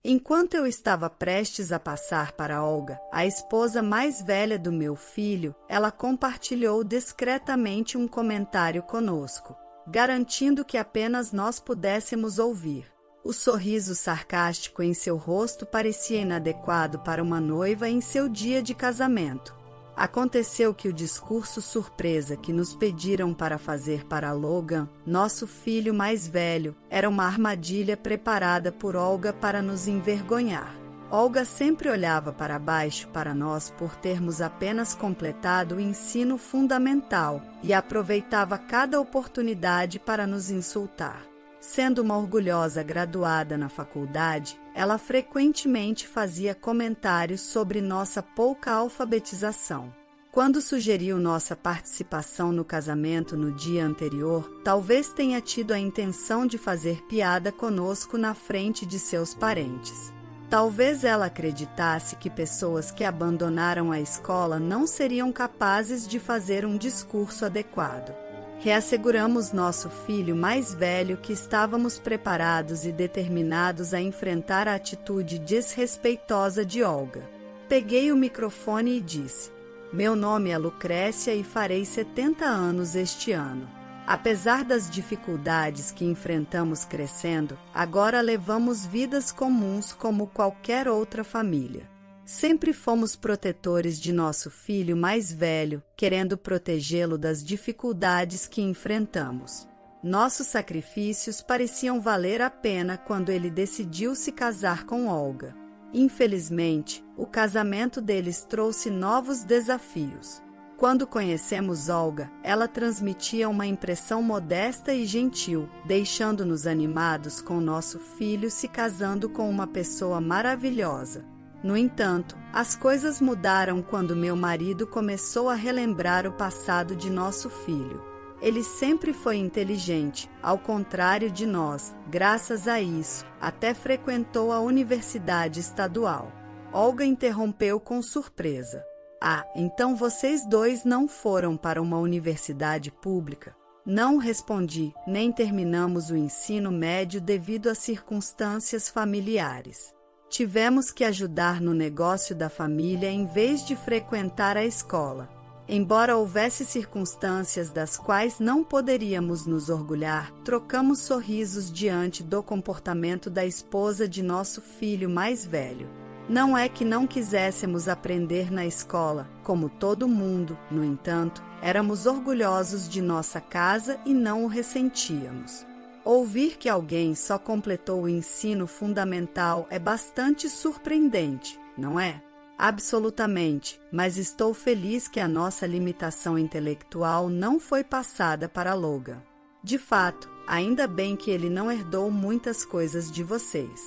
Enquanto eu estava prestes a passar para Olga, a esposa mais velha do meu filho, ela compartilhou discretamente um comentário conosco, garantindo que apenas nós pudéssemos ouvir. O sorriso sarcástico em seu rosto parecia inadequado para uma noiva em seu dia de casamento. Aconteceu que o discurso surpresa que nos pediram para fazer para Logan, nosso filho mais velho, era uma armadilha preparada por Olga para nos envergonhar. Olga sempre olhava para baixo para nós por termos apenas completado o ensino fundamental e aproveitava cada oportunidade para nos insultar. Sendo uma orgulhosa graduada na faculdade, ela frequentemente fazia comentários sobre nossa pouca alfabetização. Quando sugeriu nossa participação no casamento no dia anterior, talvez tenha tido a intenção de fazer piada conosco na frente de seus parentes. Talvez ela acreditasse que pessoas que abandonaram a escola não seriam capazes de fazer um discurso adequado. Reasseguramos nosso filho mais velho que estávamos preparados e determinados a enfrentar a atitude desrespeitosa de Olga. Peguei o microfone e disse: "Meu nome é Lucrécia e farei 70 anos este ano. Apesar das dificuldades que enfrentamos crescendo, agora levamos vidas comuns como qualquer outra família. Sempre fomos protetores de nosso filho mais velho, querendo protegê-lo das dificuldades que enfrentamos. Nossos sacrifícios pareciam valer a pena quando ele decidiu se casar com Olga. Infelizmente, o casamento deles trouxe novos desafios. Quando conhecemos Olga, ela transmitia uma impressão modesta e gentil, deixando-nos animados com nosso filho se casando com uma pessoa maravilhosa. No entanto, as coisas mudaram quando meu marido começou a relembrar o passado de nosso filho. Ele sempre foi inteligente, ao contrário de nós. Graças a isso, até frequentou a universidade estadual." Olga interrompeu com surpresa. "Ah, então vocês dois não foram para uma universidade pública?" "Não", respondi, "nem terminamos o ensino médio devido a circunstâncias familiares. Tivemos que ajudar no negócio da família em vez de frequentar a escola. Embora houvesse circunstâncias das quais não poderíamos nos orgulhar, trocamos sorrisos diante do comportamento da esposa de nosso filho mais velho. Não é que não quiséssemos aprender na escola, como todo mundo, no entanto, éramos orgulhosos de nossa casa e não o ressentíamos. Ouvir que alguém só completou o ensino fundamental é bastante surpreendente, não é? Absolutamente, mas estou feliz que a nossa limitação intelectual não foi passada para Logan. De fato, ainda bem que ele não herdou muitas coisas de vocês."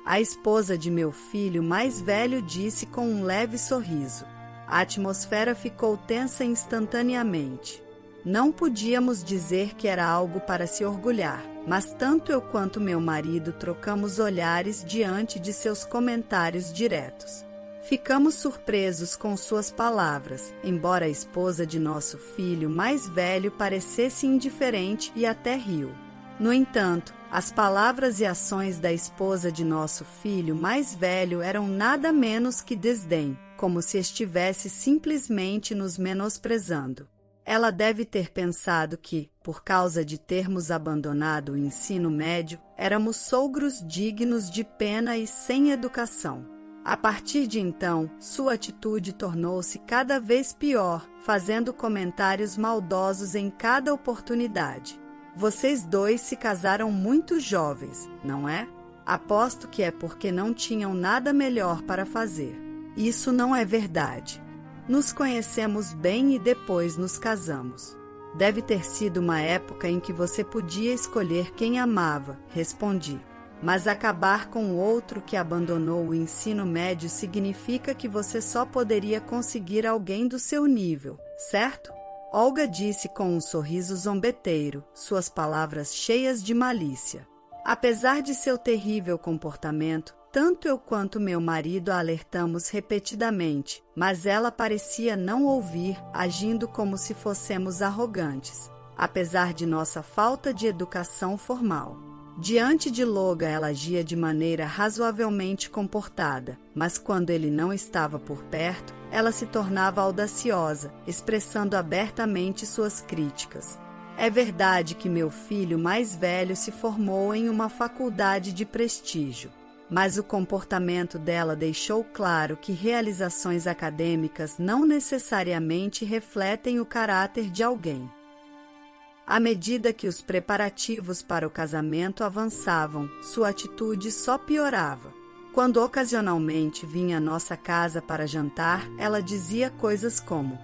A esposa de meu filho mais velho disse com um leve sorriso. A atmosfera ficou tensa instantaneamente. Não podíamos dizer que era algo para se orgulhar, mas tanto eu quanto meu marido trocamos olhares diante de seus comentários diretos. Ficamos surpresos com suas palavras, embora a esposa de nosso filho mais velho parecesse indiferente e até riu. No entanto, as palavras e ações da esposa de nosso filho mais velho eram nada menos que desdém, como se estivesse simplesmente nos menosprezando. Ela deve ter pensado que, por causa de termos abandonado o ensino médio, éramos sogros dignos de pena e sem educação. A partir de então, sua atitude tornou-se cada vez pior, fazendo comentários maldosos em cada oportunidade. "Vocês dois se casaram muito jovens, não é? Aposto que é porque não tinham nada melhor para fazer." "Isso não é verdade. Nos conhecemos bem e depois nos casamos." "Deve ter sido uma época em que você podia escolher quem amava", respondi. "Mas acabar com o outro que abandonou o ensino médio significa que você só poderia conseguir alguém do seu nível, certo?" Olga disse com um sorriso zombeteiro, suas palavras cheias de malícia. Apesar de seu terrível comportamento, tanto eu quanto meu marido a alertamos repetidamente, mas ela parecia não ouvir, agindo como se fôssemos arrogantes, apesar de nossa falta de educação formal. Diante de Logan, ela agia de maneira razoavelmente comportada, mas quando ele não estava por perto, ela se tornava audaciosa, expressando abertamente suas críticas. É verdade que meu filho mais velho se formou em uma faculdade de prestígio, mas o comportamento dela deixou claro que realizações acadêmicas não necessariamente refletem o caráter de alguém. À medida que os preparativos para o casamento avançavam, sua atitude só piorava. Quando ocasionalmente vinha à nossa casa para jantar, ela dizia coisas como: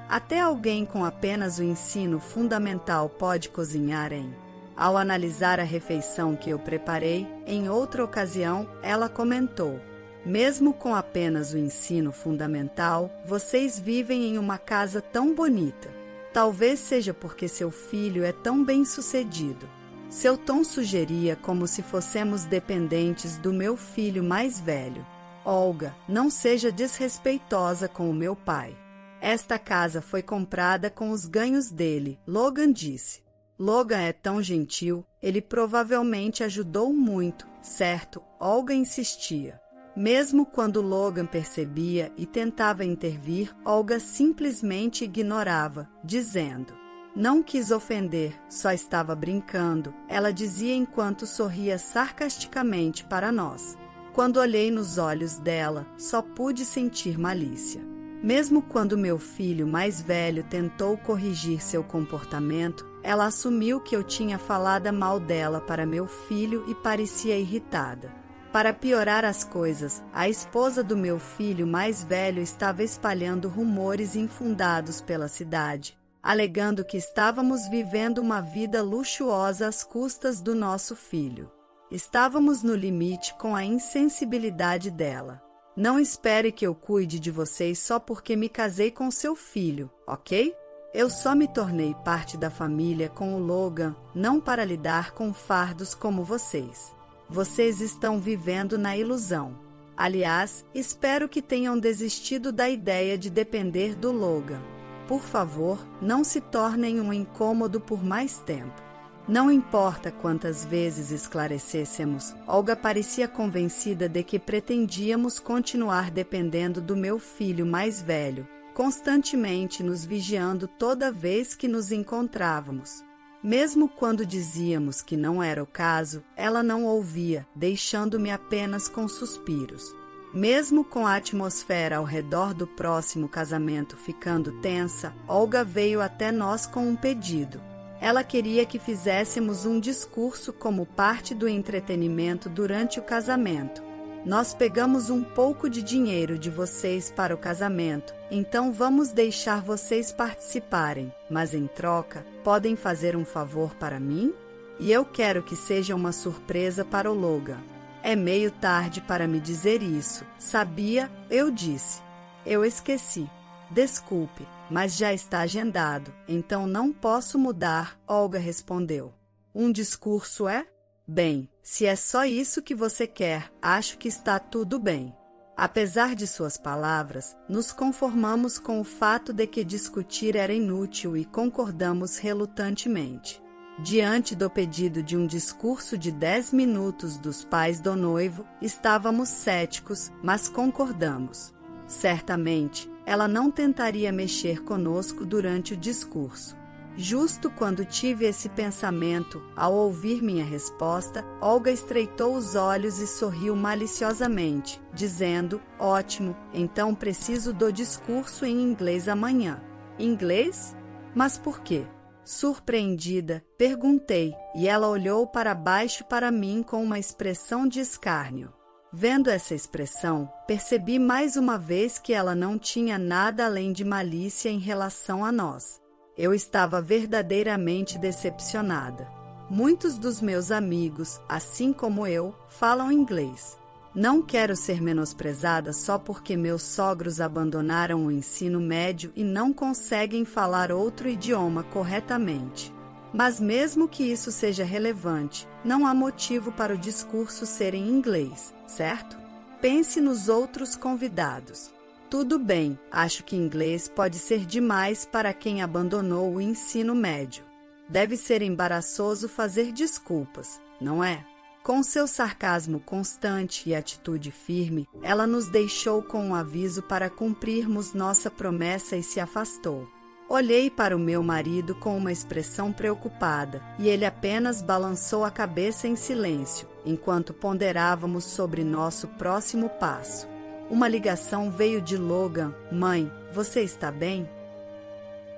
até alguém com apenas o ensino fundamental pode cozinhar, hein? Ao analisar a refeição que eu preparei, em outra ocasião, ela comentou: mesmo com apenas o ensino fundamental, vocês vivem em uma casa tão bonita. Talvez seja porque seu filho é tão bem-sucedido. Seu tom sugeria como se fossemos dependentes do meu filho mais velho. Olga, não seja desrespeitosa com o meu pai. Esta casa foi comprada com os ganhos dele, Logan disse. Logan é tão gentil, ele provavelmente ajudou muito, certo? Olga insistia. Mesmo quando Logan percebia e tentava intervir, Olga simplesmente ignorava, dizendo: não quis ofender, só estava brincando, ela dizia enquanto sorria sarcasticamente para nós. Quando olhei nos olhos dela, só pude sentir malícia. Mesmo quando meu filho mais velho tentou corrigir seu comportamento, ela assumiu que eu tinha falado mal dela para meu filho e parecia irritada. Para piorar as coisas, a esposa do meu filho mais velho estava espalhando rumores infundados pela cidade, alegando que estávamos vivendo uma vida luxuosa às custas do nosso filho. Estávamos no limite com a insensibilidade dela. Não espere que eu cuide de vocês só porque me casei com seu filho, ok? Eu só me tornei parte da família com o Logan, não para lidar com fardos como vocês. Vocês estão vivendo na ilusão. Aliás, espero que tenham desistido da ideia de depender do Logan. Por favor, não se tornem um incômodo por mais tempo. Não importa quantas vezes esclarecêssemos, Olga parecia convencida de que pretendíamos continuar dependendo do meu filho mais velho, constantemente nos vigiando toda vez que nos encontrávamos. Mesmo quando dizíamos que não era o caso, ela não ouvia, deixando-me apenas com suspiros. Mesmo com a atmosfera ao redor do próximo casamento ficando tensa, Olga veio até nós com um pedido. Ela queria que fizéssemos um discurso como parte do entretenimento durante o casamento. Nós pegamos um pouco de dinheiro de vocês para o casamento, então vamos deixar vocês participarem, mas em troca, podem fazer um favor para mim? E eu quero que seja uma surpresa para o Logan. É meio tarde para me dizer isso, sabia? Eu disse. Eu esqueci. Desculpe, mas já está agendado, então não posso mudar, Olga respondeu. Um discurso é? Bem, se é só isso que você quer, acho que está tudo bem. Apesar de suas palavras, nos conformamos com o fato de que discutir era inútil e concordamos relutantemente. Diante do pedido de um discurso de 10 minutos dos pais do noivo, estávamos céticos, mas concordamos. Certamente, ela não tentaria mexer conosco durante o discurso. Justo quando tive esse pensamento, ao ouvir minha resposta, Olga estreitou os olhos e sorriu maliciosamente, dizendo: ótimo, então preciso do discurso em inglês amanhã. Inglês? Mas por quê? Surpreendida, perguntei, e ela olhou para baixo para mim com uma expressão de escárnio. Vendo essa expressão, percebi mais uma vez que ela não tinha nada além de malícia em relação a nós. Eu estava verdadeiramente decepcionada. Muitos dos meus amigos, assim como eu, falam inglês. Não quero ser menosprezada só porque meus sogros abandonaram o ensino médio e não conseguem falar outro idioma corretamente. Mas mesmo que isso seja relevante, não há motivo para o discurso ser em inglês, certo? Pense nos outros convidados. Tudo bem, acho que inglês pode ser demais para quem abandonou o ensino médio. Deve ser embaraçoso fazer desculpas. não é? Com seu sarcasmo constante e atitude firme, ela nos deixou com um aviso para cumprirmos nossa promessa e se afastou. Olhei para o meu marido com uma expressão preocupada, e ele apenas balançou a cabeça em silêncio, enquanto ponderávamos sobre nosso próximo passo. Uma ligação veio de Logan. Mãe, você está bem?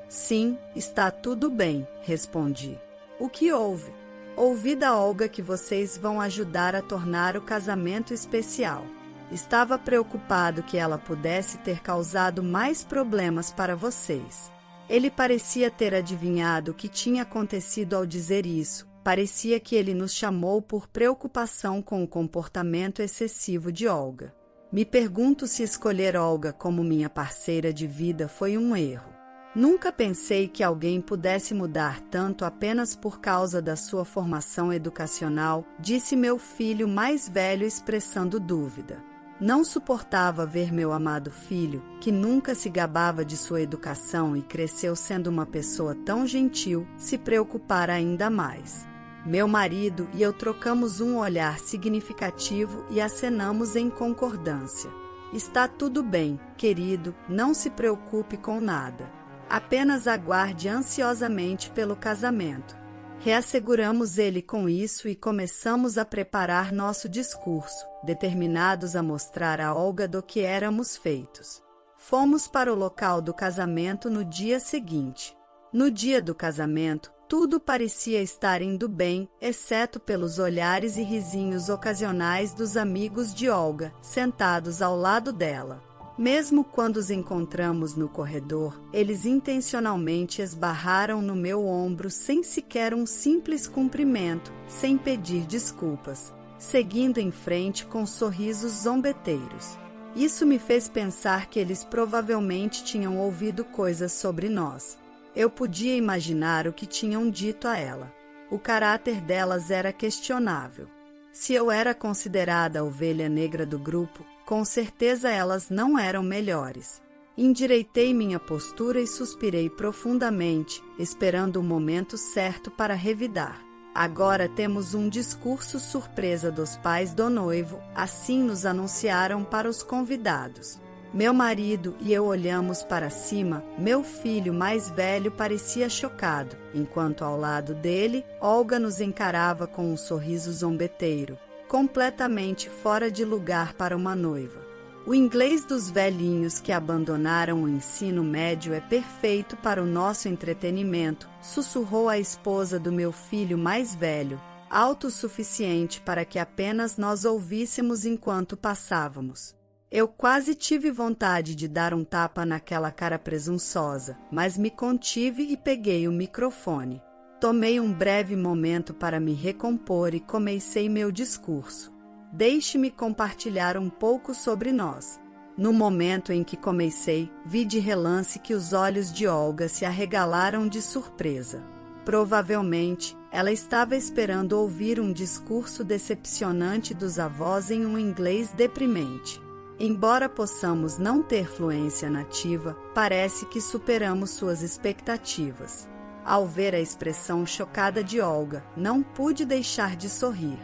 Sim, está tudo bem, respondi. O que houve? Ouvi da Olga que vocês vão ajudar a tornar o casamento especial. Estava preocupado que ela pudesse ter causado mais problemas para vocês. Ele parecia ter adivinhado o que tinha acontecido ao dizer isso. Parecia que ele nos chamou por preocupação com o comportamento excessivo de Olga. Me pergunto se escolher Olga como minha parceira de vida foi um erro. Nunca pensei que alguém pudesse mudar tanto apenas por causa da sua formação educacional, disse meu filho mais velho expressando dúvida. Não suportava ver meu amado filho, que nunca se gabava de sua educação e cresceu sendo uma pessoa tão gentil, se preocupar ainda mais. Meu marido e eu trocamos um olhar significativo e acenamos em concordância. Está tudo bem, querido, não se preocupe com nada. Apenas aguarde ansiosamente pelo casamento. Reasseguramos ele com isso e começamos a preparar nosso discurso, determinados a mostrar a Olga do que éramos feitos. Fomos para o local do casamento no dia seguinte. No dia do casamento, tudo parecia estar indo bem, exceto pelos olhares e risinhos ocasionais dos amigos de Olga, sentados ao lado dela. Mesmo quando os encontramos no corredor, eles intencionalmente esbarraram no meu ombro sem sequer um simples cumprimento, sem pedir desculpas, seguindo em frente com sorrisos zombeteiros. Isso me fez pensar que eles provavelmente tinham ouvido coisas sobre nós. Eu podia imaginar o que tinham dito a ela. O caráter delas era questionável. Se eu era considerada a ovelha negra do grupo, com certeza elas não eram melhores. Endireitei minha postura e suspirei profundamente, esperando o momento certo para revidar. Agora temos um discurso surpresa dos pais do noivo, assim nos anunciaram para os convidados. Meu marido e eu olhamos para cima, meu filho mais velho parecia chocado, enquanto ao lado dele, Olga nos encarava com um sorriso zombeteiro, completamente fora de lugar para uma noiva. O inglês dos velhinhos que abandonaram o ensino médio é perfeito para o nosso entretenimento, sussurrou a esposa do meu filho mais velho, autossuficiente para que apenas nós ouvíssemos enquanto passávamos. Eu quase tive vontade de dar um tapa naquela cara presunçosa, mas me contive e peguei o microfone. Tomei um breve momento para me recompor e comecei meu discurso. Deixe-me compartilhar um pouco sobre nós. No momento em que comecei, vi de relance que os olhos de Olga se arregalaram de surpresa. Provavelmente, ela estava esperando ouvir um discurso decepcionante dos avós em um inglês deprimente. Embora possamos não ter fluência nativa, parece que superamos suas expectativas. Ao ver a expressão chocada de Olga, não pude deixar de sorrir.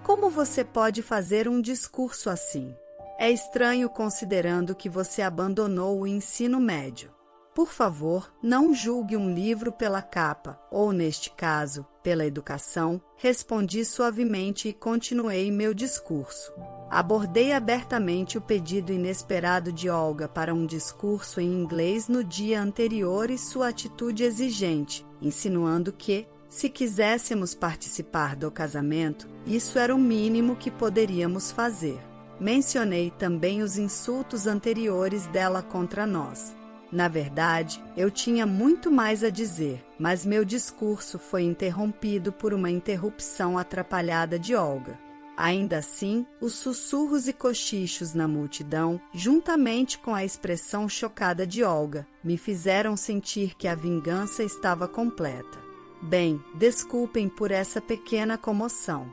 Como você pode fazer um discurso assim? É estranho considerando que você abandonou o ensino médio. Por favor, não julgue um livro pela capa, ou neste caso, pela educação, respondi suavemente e continuei meu discurso. Abordei abertamente o pedido inesperado de Olga para um discurso em inglês no dia anterior e sua atitude exigente, insinuando que, se quiséssemos participar do casamento, isso era o mínimo que poderíamos fazer. Mencionei também os insultos anteriores dela contra nós. Na verdade, eu tinha muito mais a dizer, mas meu discurso foi interrompido por uma interrupção atrapalhada de Olga. Ainda assim, os sussurros e cochichos na multidão, juntamente com a expressão chocada de Olga, me fizeram sentir que a vingança estava completa. Bem, desculpem por essa pequena comoção.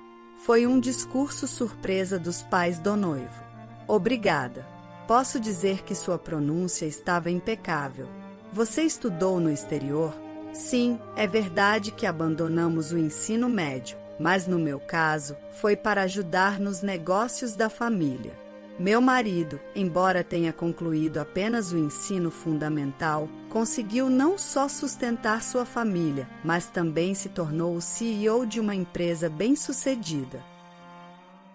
Foi um discurso surpresa dos pais do noivo. Obrigada. Posso dizer que sua pronúncia estava impecável. Você estudou no exterior? Sim, é verdade que abandonamos o ensino médio. mas no meu caso, foi para ajudar nos negócios da família. Meu marido, embora tenha concluído apenas o ensino fundamental, conseguiu não só sustentar sua família, mas também se tornou o CEO de uma empresa bem-sucedida.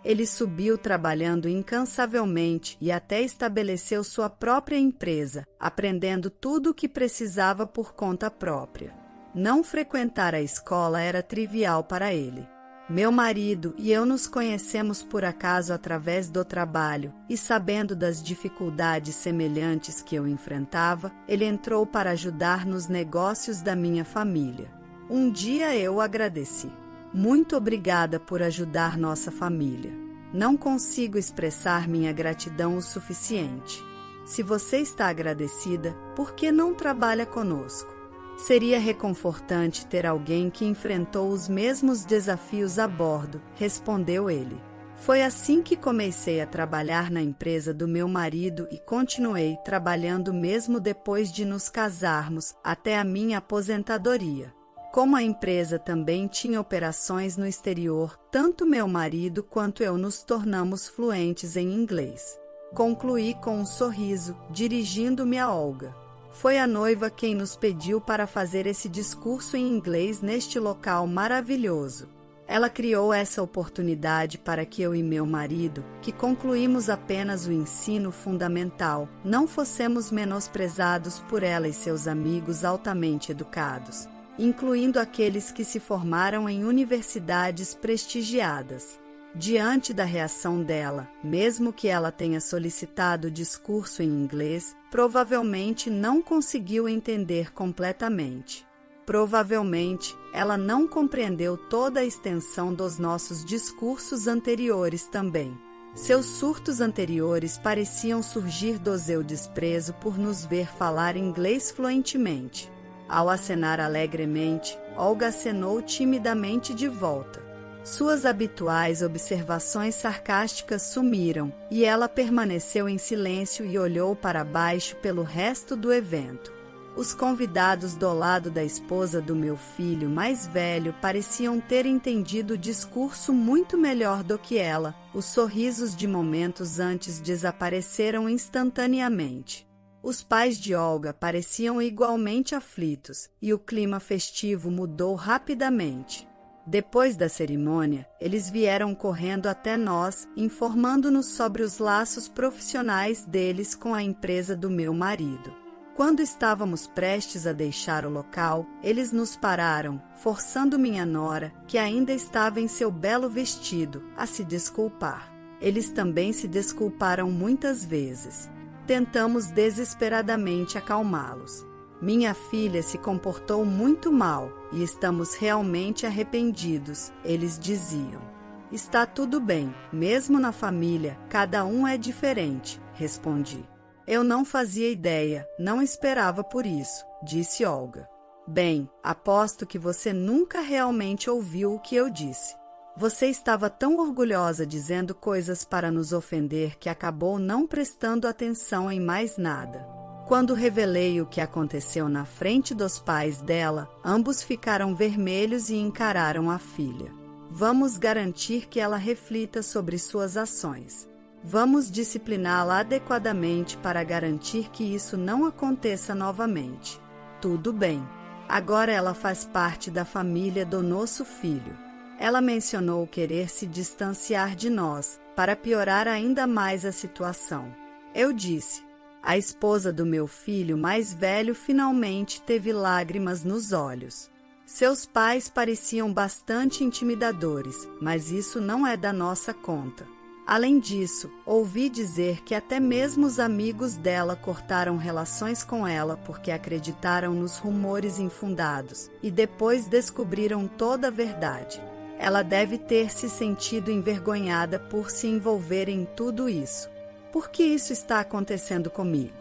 Ele subiu trabalhando incansavelmente e até estabeleceu sua própria empresa, aprendendo tudo o que precisava por conta própria. Não frequentar a escola era trivial para ele. Meu marido e eu nos conhecemos por acaso através do trabalho, e sabendo das dificuldades semelhantes que eu enfrentava, ele entrou para ajudar nos negócios da minha família. Um dia eu agradeci. Muito obrigada por ajudar nossa família. Não consigo expressar minha gratidão o suficiente. Se você está agradecida, por que não trabalha conosco? Seria reconfortante ter alguém que enfrentou os mesmos desafios a bordo, respondeu ele. Foi assim que comecei a trabalhar na empresa do meu marido e continuei trabalhando mesmo depois de nos casarmos, até a minha aposentadoria. Como a empresa também tinha operações no exterior, tanto meu marido quanto eu nos tornamos fluentes em inglês. Concluí com um sorriso, dirigindo-me a Olga. Foi a noiva quem nos pediu para fazer esse discurso em inglês neste local maravilhoso. Ela criou essa oportunidade para que eu e meu marido, que concluímos apenas o ensino fundamental, não fossemos menosprezados por ela e seus amigos altamente educados, incluindo aqueles que se formaram em universidades prestigiadas. Diante da reação dela, mesmo que ela tenha solicitado o discurso em inglês, provavelmente não conseguiu entender completamente. Provavelmente, ela não compreendeu toda a extensão dos nossos discursos anteriores também. Seus surtos anteriores pareciam surgir do seu desprezo por nos ver falar inglês fluentemente. Ao acenar alegremente, Olga acenou timidamente de volta. Suas habituais observações sarcásticas sumiram, e ela permaneceu em silêncio e olhou para baixo pelo resto do evento. Os convidados do lado da esposa do meu filho mais velho pareciam ter entendido o discurso muito melhor do que ela. Os sorrisos de momentos antes desapareceram instantaneamente. Os pais de Olga pareciam igualmente aflitos, e o clima festivo mudou rapidamente. Depois da cerimônia, eles vieram correndo até nós, informando-nos sobre os laços profissionais deles com a empresa do meu marido. Quando estávamos prestes a deixar o local, eles nos pararam, forçando minha nora, que ainda estava em seu belo vestido, a se desculpar. Eles também se desculparam muitas vezes. Tentamos desesperadamente acalmá-los. Minha filha se comportou muito mal e estamos realmente arrependidos, eles diziam. Está tudo bem, mesmo na família, cada um é diferente, respondi. Eu não fazia ideia, não esperava por isso, disse Olga. Bem, aposto que você nunca realmente ouviu o que eu disse. Você estava tão orgulhosa dizendo coisas para nos ofender que acabou não prestando atenção em mais nada. Quando revelei o que aconteceu na frente dos pais dela, ambos ficaram vermelhos e encararam a filha. Vamos garantir que ela reflita sobre suas ações. Vamos discipliná-la adequadamente para garantir que isso não aconteça novamente. Tudo bem. Agora ela faz parte da família do nosso filho. Ela mencionou querer se distanciar de nós, para piorar ainda mais a situação. Eu disse: a esposa do meu filho mais velho finalmente teve lágrimas nos olhos. Seus pais pareciam bastante intimidadores, mas isso não é da nossa conta. Além disso, ouvi dizer que até mesmo os amigos dela cortaram relações com ela porque acreditaram nos rumores infundados e depois descobriram toda a verdade. Ela deve ter se sentido envergonhada por se envolver em tudo isso. Por que isso está acontecendo comigo?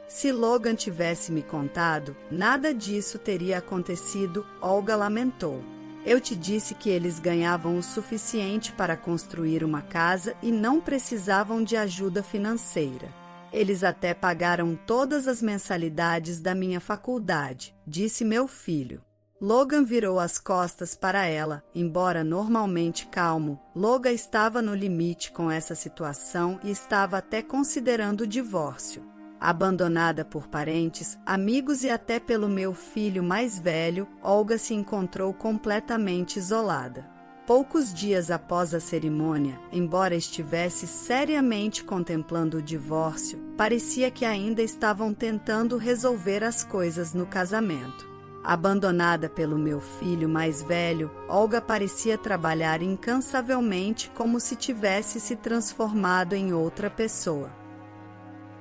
Se Logan tivesse me contado, nada disso teria acontecido, Olga lamentou. Eu te disse que eles ganhavam o suficiente para construir uma casa e não precisavam de ajuda financeira. Eles até pagaram todas as mensalidades da minha faculdade, disse meu filho. Logan virou as costas para ela. Embora normalmente calmo, Logan estava no limite com essa situação e estava até considerando o divórcio. Abandonada por parentes, amigos e até pelo meu filho mais velho, Olga se encontrou completamente isolada. Poucos dias após a cerimônia, embora estivesse seriamente contemplando o divórcio, parecia que ainda estavam tentando resolver as coisas no casamento. Abandonada pelo meu filho mais velho, Olga parecia trabalhar incansavelmente como se tivesse se transformado em outra pessoa.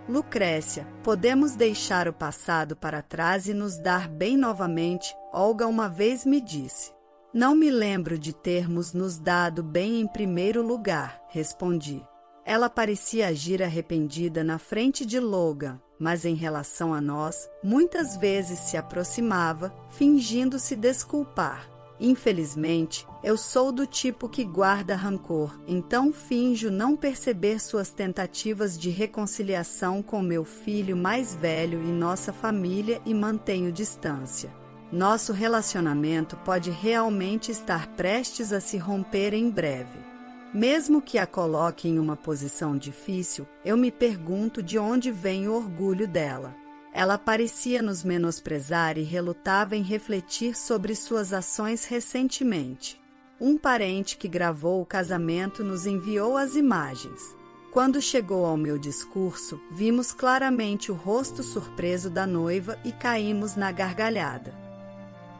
Lucrécia, podemos deixar o passado para trás e nos dar bem novamente, Olga uma vez me disse. Não me lembro de termos nos dado bem em primeiro lugar, respondi. Ela parecia agir arrependida na frente de Logan, mas em relação a nós, muitas vezes se aproximava, fingindo se desculpar. Infelizmente, eu sou do tipo que guarda rancor, então finjo não perceber suas tentativas de reconciliação com meu filho mais velho e nossa família e mantenho distância. Nosso relacionamento pode realmente estar prestes a se romper em breve. Mesmo que a coloque em uma posição difícil, eu me pergunto de onde vem o orgulho dela. Ela parecia nos menosprezar e relutava em refletir sobre suas ações recentemente. Um parente que gravou o casamento nos enviou as imagens. Quando chegou ao meu discurso, vimos claramente o rosto surpreso da noiva e caímos na gargalhada.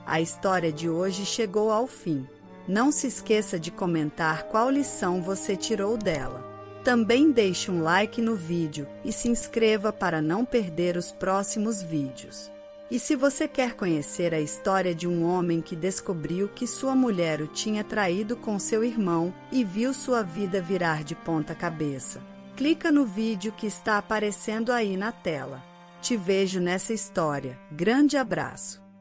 A história de hoje chegou ao fim. Não se esqueça de comentar qual lição você tirou dela. Também deixe um like no vídeo e se inscreva para não perder os próximos vídeos. E se você quer conhecer a história de um homem que descobriu que sua mulher o tinha traído com seu irmão e viu sua vida virar de ponta cabeça, clica no vídeo que está aparecendo aí na tela. Te vejo nessa história. Grande abraço!